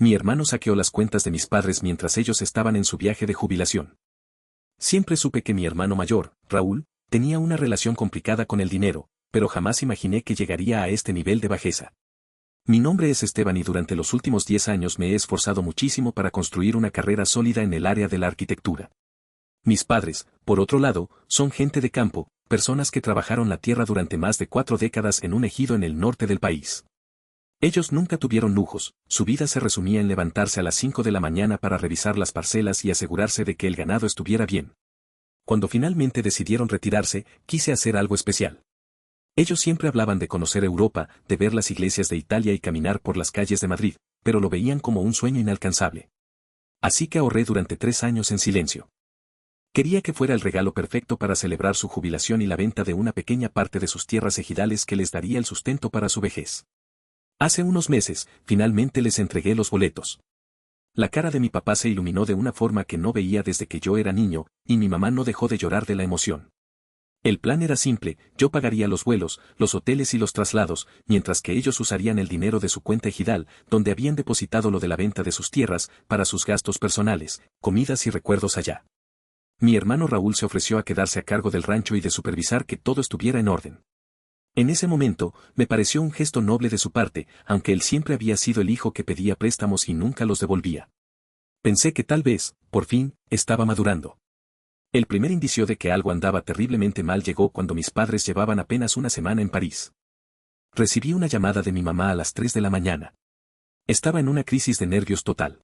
Mi hermano saqueó las cuentas de mis padres mientras ellos estaban en su viaje de jubilación. Siempre supe que mi hermano mayor, Raúl, tenía una relación complicada con el dinero, pero jamás imaginé que llegaría a este nivel de bajeza. Mi nombre es Esteban y durante los últimos 10 años me he esforzado muchísimo para construir una carrera sólida en el área de la arquitectura. Mis padres, por otro lado, son gente de campo, personas que trabajaron la tierra durante más de 4 décadas en un ejido en el norte del país. Ellos nunca tuvieron lujos, su vida se resumía en levantarse a las 5 de la mañana para revisar las parcelas y asegurarse de que el ganado estuviera bien. Cuando finalmente decidieron retirarse, quise hacer algo especial. Ellos siempre hablaban de conocer Europa, de ver las iglesias de Italia y caminar por las calles de Madrid, pero lo veían como un sueño inalcanzable. Así que ahorré durante 3 años en silencio. Quería que fuera el regalo perfecto para celebrar su jubilación y la venta de una pequeña parte de sus tierras ejidales que les daría el sustento para su vejez. Hace unos meses, finalmente les entregué los boletos. La cara de mi papá se iluminó de una forma que no veía desde que yo era niño, y mi mamá no dejó de llorar de la emoción. El plan era simple, yo pagaría los vuelos, los hoteles y los traslados, mientras que ellos usarían el dinero de su cuenta ejidal, donde habían depositado lo de la venta de sus tierras, para sus gastos personales, comidas y recuerdos allá. Mi hermano Raúl se ofreció a quedarse a cargo del rancho y de supervisar que todo estuviera en orden. En ese momento, me pareció un gesto noble de su parte, aunque él siempre había sido el hijo que pedía préstamos y nunca los devolvía. Pensé que tal vez, por fin, estaba madurando. El primer indicio de que algo andaba terriblemente mal llegó cuando mis padres llevaban apenas una semana en París. Recibí una llamada de mi mamá a las 3 de la mañana. Estaba en una crisis de nervios total.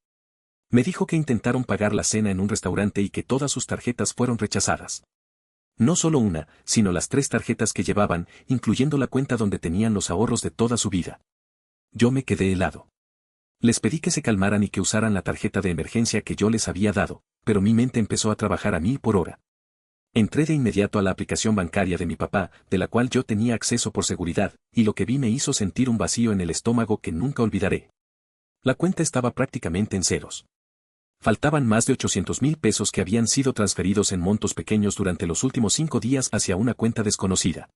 Me dijo que intentaron pagar la cena en un restaurante y que todas sus tarjetas fueron rechazadas. No solo una, sino las 3 tarjetas que llevaban, incluyendo la cuenta donde tenían los ahorros de toda su vida. Yo me quedé helado. Les pedí que se calmaran y que usaran la tarjeta de emergencia que yo les había dado, pero mi mente empezó a trabajar a 1000 por hora. Entré de inmediato a la aplicación bancaria de mi papá, de la cual yo tenía acceso por seguridad, y lo que vi me hizo sentir un vacío en el estómago que nunca olvidaré. La cuenta estaba prácticamente en ceros. Faltaban más de 800,000 pesos que habían sido transferidos en montos pequeños durante los últimos 5 días hacia una cuenta desconocida.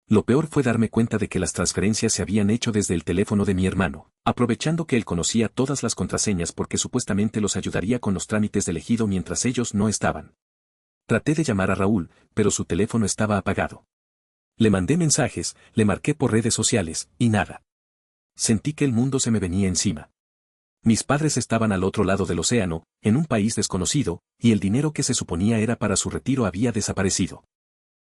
Lo peor fue darme cuenta de que las transferencias se habían hecho desde el teléfono de mi hermano, aprovechando que él conocía todas las contraseñas porque supuestamente los ayudaría con los trámites del ejido mientras ellos no estaban. Traté de llamar a Raúl, pero su teléfono estaba apagado. Le mandé mensajes, le marqué por redes sociales, y nada. Sentí que el mundo se me venía encima. Mis padres estaban al otro lado del océano, en un país desconocido, y el dinero que se suponía era para su retiro había desaparecido.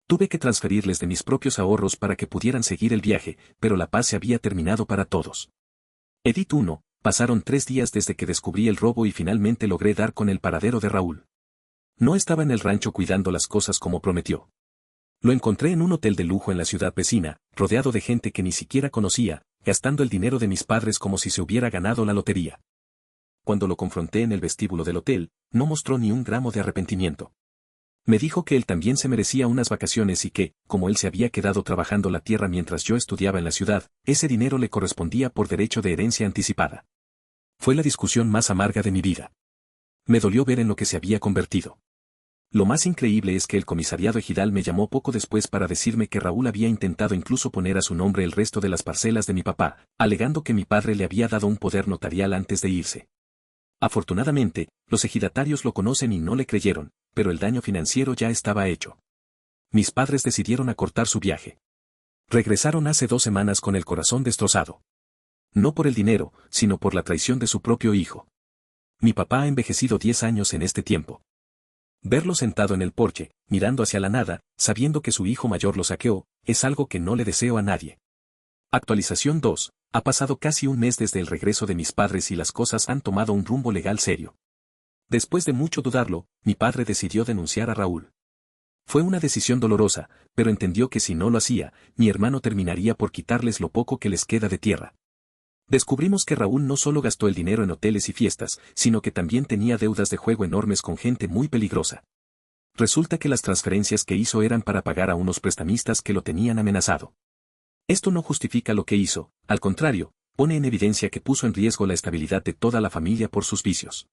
Tuve que transferirles de mis propios ahorros para que pudieran seguir el viaje, pero la paz se había terminado para todos. Edit 1. Pasaron 3 días desde que descubrí el robo y finalmente logré dar con el paradero de Raúl. No estaba en el rancho cuidando las cosas como prometió. Lo encontré en un hotel de lujo en la ciudad vecina, rodeado de gente que ni siquiera conocía, gastando el dinero de mis padres como si se hubiera ganado la lotería. Cuando lo confronté en el vestíbulo del hotel, no mostró ni un gramo de arrepentimiento. Me dijo que él también se merecía unas vacaciones y que, como él se había quedado trabajando la tierra mientras yo estudiaba en la ciudad, ese dinero le correspondía por derecho de herencia anticipada. Fue la discusión más amarga de mi vida. Me dolió ver en lo que se había convertido. Lo más increíble es que el comisariado ejidal me llamó poco después para decirme que Raúl había intentado incluso poner a su nombre el resto de las parcelas de mi papá, alegando que mi padre le había dado un poder notarial antes de irse. Afortunadamente, los ejidatarios lo conocen y no le creyeron, pero el daño financiero ya estaba hecho. Mis padres decidieron acortar su viaje. Regresaron hace 2 semanas con el corazón destrozado. No por el dinero, sino por la traición de su propio hijo. Mi papá ha envejecido 10 años en este tiempo. Verlo sentado en el porche, mirando hacia la nada, sabiendo que su hijo mayor lo saqueó, es algo que no le deseo a nadie. Actualización 2. Ha pasado casi un mes desde el regreso de mis padres y las cosas han tomado un rumbo legal serio. Después de mucho dudarlo, mi padre decidió denunciar a Raúl. Fue una decisión dolorosa, pero entendió que si no lo hacía, mi hermano terminaría por quitarles lo poco que les queda de tierra. Descubrimos que Raúl no solo gastó el dinero en hoteles y fiestas, sino que también tenía deudas de juego enormes con gente muy peligrosa. Resulta que las transferencias que hizo eran para pagar a unos prestamistas que lo tenían amenazado. Esto no justifica lo que hizo, al contrario, pone en evidencia que puso en riesgo la estabilidad de toda la familia por sus vicios.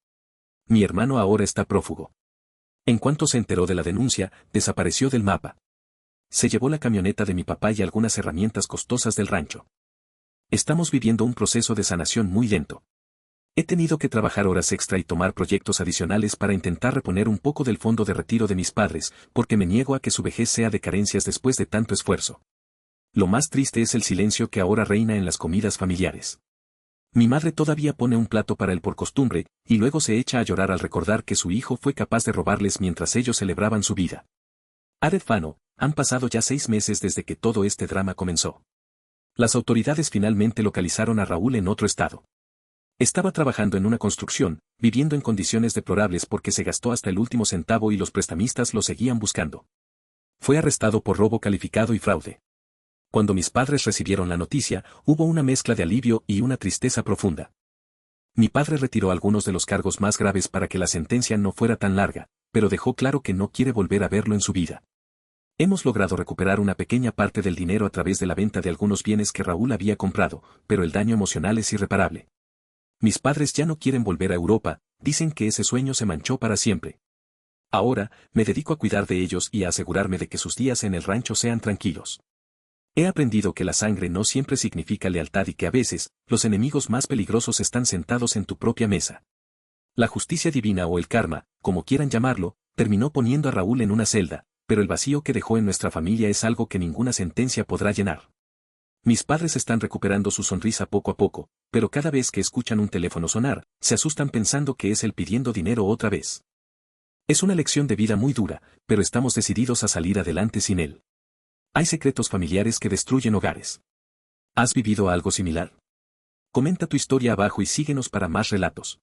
Mi hermano ahora está prófugo. En cuanto se enteró de la denuncia, desapareció del mapa. Se llevó la camioneta de mi papá y algunas herramientas costosas del rancho. Estamos viviendo un proceso de sanación muy lento. He tenido que trabajar horas extra y tomar proyectos adicionales para intentar reponer un poco del fondo de retiro de mis padres, porque me niego a que su vejez sea de carencias después de tanto esfuerzo. Lo más triste es el silencio que ahora reina en las comidas familiares. Mi madre todavía pone un plato para él por costumbre, y luego se echa a llorar al recordar que su hijo fue capaz de robarles mientras ellos celebraban su vida. Arefano, han pasado ya 6 meses desde que todo este drama comenzó. Las autoridades finalmente localizaron a Raúl en otro estado. Estaba trabajando en una construcción, viviendo en condiciones deplorables porque se gastó hasta el último centavo y los prestamistas lo seguían buscando. Fue arrestado por robo calificado y fraude. Cuando mis padres recibieron la noticia, hubo una mezcla de alivio y una tristeza profunda. Mi padre retiró algunos de los cargos más graves para que la sentencia no fuera tan larga, pero dejó claro que no quiere volver a verlo en su vida. Hemos logrado recuperar una pequeña parte del dinero a través de la venta de algunos bienes que Raúl había comprado, pero el daño emocional es irreparable. Mis padres ya no quieren volver a Europa, dicen que ese sueño se manchó para siempre. Ahora, me dedico a cuidar de ellos y a asegurarme de que sus días en el rancho sean tranquilos. He aprendido que la sangre no siempre significa lealtad y que a veces, los enemigos más peligrosos están sentados en tu propia mesa. La justicia divina o el karma, como quieran llamarlo, terminó poniendo a Raúl en una celda, pero el vacío que dejó en nuestra familia es algo que ninguna sentencia podrá llenar. Mis padres están recuperando su sonrisa poco a poco, pero cada vez que escuchan un teléfono sonar, se asustan pensando que es él pidiendo dinero otra vez. Es una lección de vida muy dura, pero estamos decididos a salir adelante sin él. Hay secretos familiares que destruyen hogares. ¿Has vivido algo similar? Comenta tu historia abajo y síguenos para más relatos.